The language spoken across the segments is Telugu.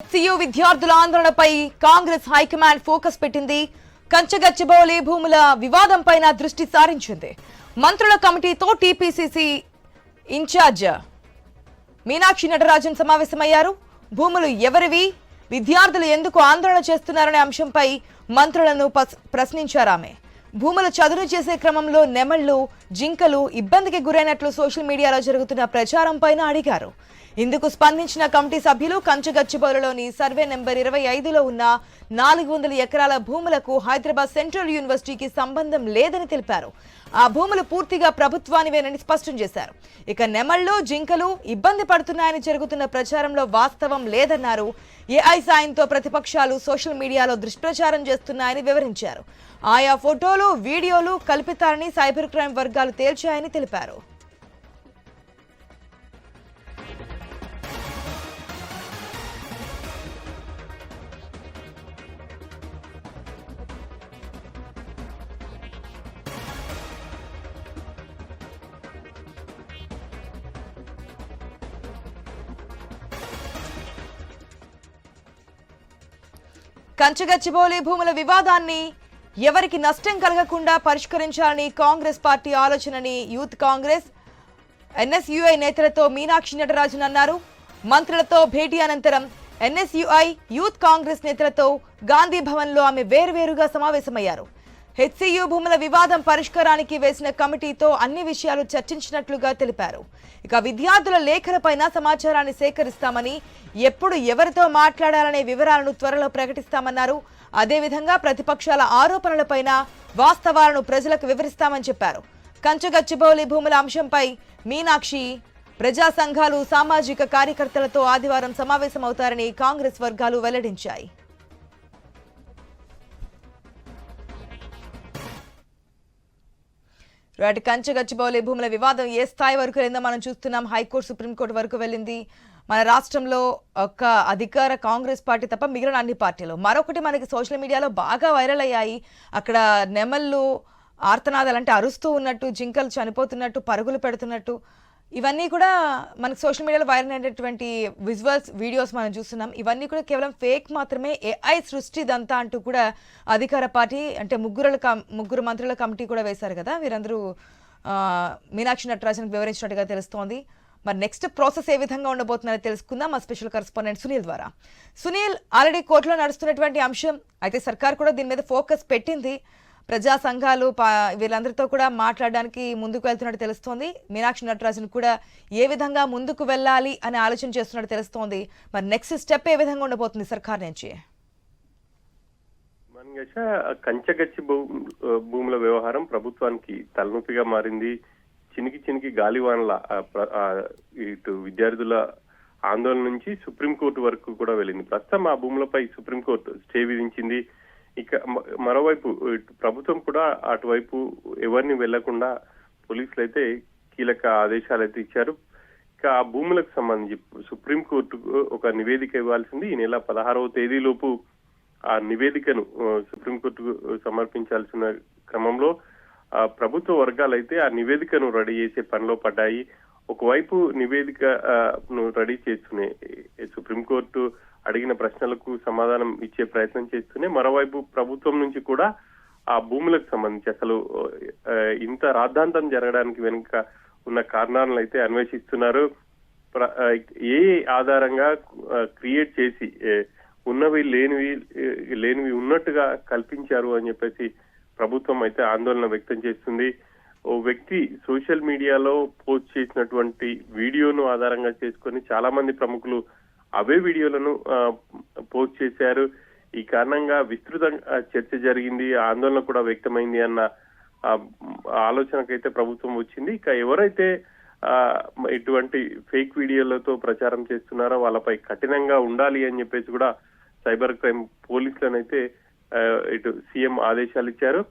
సియు విద్యార్థుల ఆందోళనపై కాంగ్రెస్ హైకమాండ్ ఫోకస్ పెట్టింది. కంచగచ్చిబౌలి భూముల వివాదంపైన దృష్టి సారించింది. మంత్రుల కమిటీతో టీపీసీసీ ఇన్ఛార్జ్ మీనాక్షి నటరాజన్ సమావేశమయ్యారు. భూములు ఎవరివి, విద్యార్థులు ఎందుకు ఆందోళన చేస్తున్నారనే అంశంపై మంత్రులను ప్రశ్నించారామె. భూములు చదును చేసే క్రమంలో నెమళ్లు, జింకలు ఇబ్బందికి గురైనట్లు సోషల్ మీడియాలో జరుగుతున్న ప్రచారంపైన అడిగారు. ఇందుకు స్పందించిన కమిటీ సభ్యులు కంచగచ్చిబౌలిలోని సర్వే నెంబర్ 25లో ఉన్న 400 ఎకరాల భూములకు హైదరాబాద్ సెంట్రల్ యూనివర్సిటీకి సంబంధం లేదని తెలిపారు. ఆ భూములు పూర్తిగా ప్రభుత్వానివేనని స్పష్టం చేశారు. ఇక నెమళ్లు, జింకలు ఇబ్బంది పడుతున్నాయని జరుగుతున్న ప్రచారంలో వాస్తవం లేదన్నారు. ఏఐ సాయంతో ప్రతిపక్షాలు సోషల్ మీడియాలో దుష్ప్రచారం చేస్తున్నాయని వివరించారు. ఆయా ఫోటోలు, వీడియోలు కల్పితారని సైబర్ క్రైమ్ వర్గాలు తేల్చాయని తెలిపారు. కంచగచ్చిబౌలి భూముల వివాదాన్ని ఎవరికి నష్టం కలగకుండా పరిష్కరించాలని కాంగ్రెస్ పార్టీ ఆలోచనని యూత్ కాంగ్రెస్ ఎన్ఎస్యుఐ నేతలతో మీనాక్షి నటరాజన్ అన్నారు. మంత్రులతో భేటీ అనంతరం ఎన్ఎస్యుఐ, యూత్ కాంగ్రెస్ నేతలతో గాంధీ భవన్లో ఆమె వేరువేరుగా సమావేశమయ్యారు. హెచ్సియు భూముల వివాదం పరిష్కారానికి వేసిన కమిటీతో అన్ని విషయాలు చర్చించినట్లుగా తెలిపారు. ఇక విద్యార్థుల లేఖలపైన సమాచారాన్ని సేకరిస్తామని, ఎప్పుడు ఎవరితో మాట్లాడాలనే వివరాలను త్వరలో ప్రకటిస్తామన్నారు. అదేవిధంగా ప్రతిపక్షాల ఆరోపణలపైన వాస్తవాలను ప్రజలకు వివరిస్తామని చెప్పారు. కంచగచ్చిబౌలి భూముల అంశంపై మీనాక్షి ప్రజా సంఘాలు, సామాజిక కార్యకర్తలతో ఆదివారం సమావేశమవుతారని కాంగ్రెస్ వర్గాలు వెల్లడించాయి. కంచగచ్చిబౌలి భూముల వివాదం ఏ స్థాయి వరకు వెళ్ళిందో మనం చూస్తున్నాం. హైకోర్టు, సుప్రీంకోర్టు వరకు వెళ్ళింది. మన రాష్ట్రంలో ఒక్క అధికార కాంగ్రెస్ పార్టీ తప్ప మిగిలిన అన్ని పార్టీలు. మరొకటి మనకి సోషల్ మీడియాలో బాగా వైరల్ అయ్యాయి. అక్కడ నెమళ్ళు ఆర్తనాదాలు అంటే అరుస్తూ ఉన్నట్టు, జింకలు చనిపోతున్నట్టు, పరుగులు పెడుతున్నట్టు, ఇవన్నీ కూడా మనకు సోషల్ మీడియాలో వైరల్ అయినటువంటి విజువల్స్, వీడియోస్ మనం చూస్తున్నాం. ఇవన్నీ కూడా కేవలం ఫేక్ మాత్రమే, ఏఐ సృష్టి ఇదంతా అంటూ కూడా అధికార పార్టీ అంటే ముగ్గురు మంత్రుల కమిటీ కూడా వేశారు కదా. వీరందరూ మీనాక్షి నటరాజన్ వివరించినట్టుగా తెలుస్తోంది. మరి నెక్స్ట్ ప్రాసెస్ ఏ విధంగా ఉండబోతున్నారో తెలుసుకుందాం మా స్పెషల్ కరెస్పాండెంట్ సునీల్ ద్వారా. సునీల్, ఆల్రెడీ కోర్టులో నడుస్తున్నటువంటి అంశం అయితే సర్కార్ కూడా దీని మీద ఫోకస్ పెట్టింది. ప్రజా సంఘాలు వీళ్ళందరితో కూడా మాట్లాడడానికి ముందుకు వెళ్తున్నట్టు తెలుస్తోంది. మీనాక్షి నటరాజన్ కూడా ఏ విధంగా ముందుకు వెళ్ళాలి అని ఆలోచన చేస్తున్నట్టు తెలుస్తోంది. మరి నెక్స్ట్ స్టెప్ ఏ విధంగా ఉండబోతుంది సర్కార్ నుంచి? కంచగచ్చి భూముల వ్యవహారం ప్రభుత్వానికి తలనొప్పిగా మారింది. చినికి గాలివాన్ల ఇటు విద్యార్థుల ఆందోళన నుంచి సుప్రీంకోర్టు వరకు కూడా వెళ్ళింది. ప్రస్తుతం ఆ భూములపై సుప్రీంకోర్టు స్టే విధించింది. ఇక మరోవైపు ప్రభుత్వం కూడా అటువైపు ఎవరిని వెళ్లకుండా పోలీసులు అయితే కీలక ఆదేశాలు అయితే ఇచ్చారు. ఇక ఆ భూములకు సంబంధించి సుప్రీంకోర్టుకు ఒక నివేదిక ఇవ్వాల్సింది. ఈ నెల 16వ తేదీలోపు ఆ నివేదికను సుప్రీంకోర్టుకు సమర్పించాల్సిన క్రమంలో ప్రభుత్వ వర్గాలైతే ఆ నివేదికను రెడీ చేసే పనిలో పడ్డాయి. ఒకవైపు నివేదికను రెడీ చేస్తూనే సుప్రీంకోర్టు అడిగిన ప్రశ్నలకు సమాధానం ఇచ్చే ప్రయత్నం చేస్తూనే మరోవైపు ప్రభుత్వం నుంచి కూడా ఆ భూములకు సంబంధించి అసలు ఇంత రాద్ధాంతం జరగడానికి వెనుక ఉన్న కారణాలను అయితే అన్వేషిస్తున్నారు. ఏ ఆధారంగా క్రియేట్ చేసి ఉన్నవి లేనివి ఉన్నట్టుగా కల్పించారు అని చెప్పేసి ప్రభుత్వం అయితే ఆందోళన వ్యక్తం చేస్తుంది. ఓ వ్యక్తి సోషల్ మీడియాలో పోస్ట్ చేసినటువంటి వీడియోను ఆధారంగా చేసుకొని చాలా మంది ప్రముఖులు అవే వీడియోలను పోస్ట్ చేశారు. ఈ కారణంగా విస్తృత చర్చ జరిగింది, ఆందోళన కూడా వ్యక్తమైంది అన్న ఆలోచనకైతే ప్రభుత్వం వచ్చింది. ఇక ఎవరైతే ఇటువంటి ఫేక్ వీడియోలతో ప్రచారం చేస్తున్నారో వాళ్ళపై కఠినంగా ఉండాలి అని చెప్పేసి కూడా సైబర్ క్రైమ్ పోలీసులనైతే ఇటు సీఎం ఆదేశాలు ఇచ్చారు.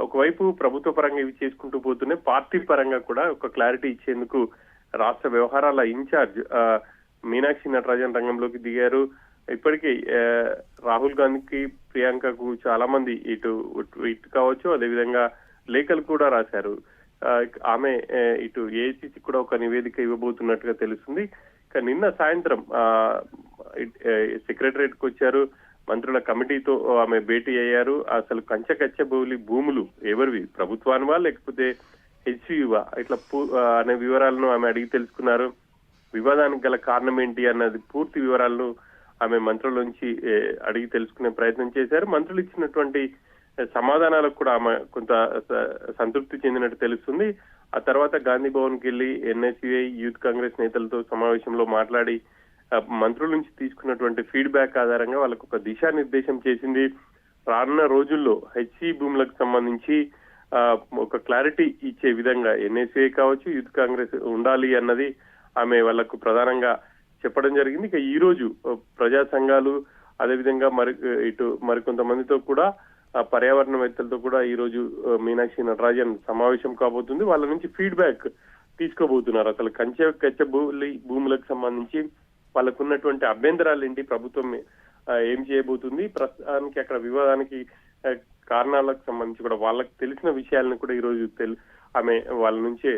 ఒకవైపు ప్రభుత్వ పరంగా ఇవి చేసుకుంటూ పోతూనే పార్టీ పరంగా కూడా ఒక క్లారిటీ ఇచ్చేందుకు రాష్ట్ర వ్యవహారాల ఇన్ఛార్జ్ మీనాక్షి నటరాజన్ రంగంలోకి దిగారు. ఇప్పటికీ రాహుల్ గాంధీకి, ప్రియాంకకు చాలా మంది ఇటు కావచ్చు, అదేవిధంగా లేఖలు కూడా రాశారు. ఆమె ఇటు ఏఐసిసి కూడా ఒక నివేదిక ఇవ్వబోతున్నట్టుగా తెలుస్తుంది. నిన్న సాయంత్రం సెక్రటరేట్ కు వచ్చారు. మంత్రుల కమిటీతో ఆమె భేటీ అయ్యారు. అసలు కంచగచ్చబౌలి భూములు ఎవరివి, ప్రభుత్వానివా లేకపోతే హెచ్సియువా, ఇట్లా అనే వివరాలను ఆమె అడిగి తెలుసుకున్నారు. వివాదానికి గల కారణం ఏంటి అన్నది పూర్తి వివరాలను ఆమె మంత్రుల నుంచి అడిగి తెలుసుకునే ప్రయత్నం చేశారు. మంత్రులు ఇచ్చినటువంటి సమాధానాలకు కూడా ఆమె కొంత సంతృప్తి చెందినట్టు తెలుస్తుంది. ఆ తర్వాత గాంధీ భవన్ కి వెళ్లి ఎన్ఎస్యుఐ, యూత్ కాంగ్రెస్ నేతలతో సమావేశంలో మాట్లాడి మంత్రుల నుంచి తీసుకున్నటువంటి ఫీడ్బ్యాక్ ఆధారంగా వాళ్ళకు ఒక దిశానిర్దేశం చేసింది. రానున్న రోజుల్లో హెచ్సి భూములకు సంబంధించి ఒక క్లారిటీ ఇచ్చే విధంగా ఎన్ఎస్యుఐ కావచ్చు, యూత్ కాంగ్రెస్ ఉండాలి అన్నది ఆమె వాళ్లకు ప్రధానంగా చెప్పడం జరిగింది. ఇక ఈ రోజు ప్రజా సంఘాలు అదేవిధంగా మరికొంతమందితో కూడా పర్యావరణవేత్తలతో కూడా ఈ రోజు మీనాక్షి నటరాజన్ సమావేశం కాబోతుంది. వాళ్ళ నుంచి ఫీడ్బ్యాక్ తీసుకోబోతున్నారు. అసలు కంచగచ్చబౌలి భూములకు సంబంధించి వాళ్ళకు ఉన్నటువంటి అభ్యంతరాలు ఏంటి, ప్రభుత్వం ఏం చేయబోతుంది, ప్రస్తుతానికి అక్కడ వివాదానికి కారణాలకు సంబంధించి కూడా వాళ్ళకి తెలిసిన విషయాలను కూడా ఈ రోజు ఆమె వాళ్ళ నుంచే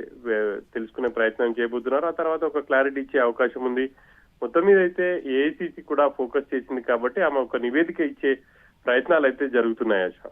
తెలుసుకునే ప్రయత్నం చేయబోతున్నారు. ఆ తర్వాత ఒక క్లారిటీ ఇచ్చే అవకాశం ఉంది. మొత్తం మీద అయితే ఏఐసిసి కూడా ఫోకస్ చేసింది కాబట్టి ఆమె ఒక నివేదిక ఇచ్చే ప్రయత్నాలు అయితే జరుగుతున్నాయి. ఆశ.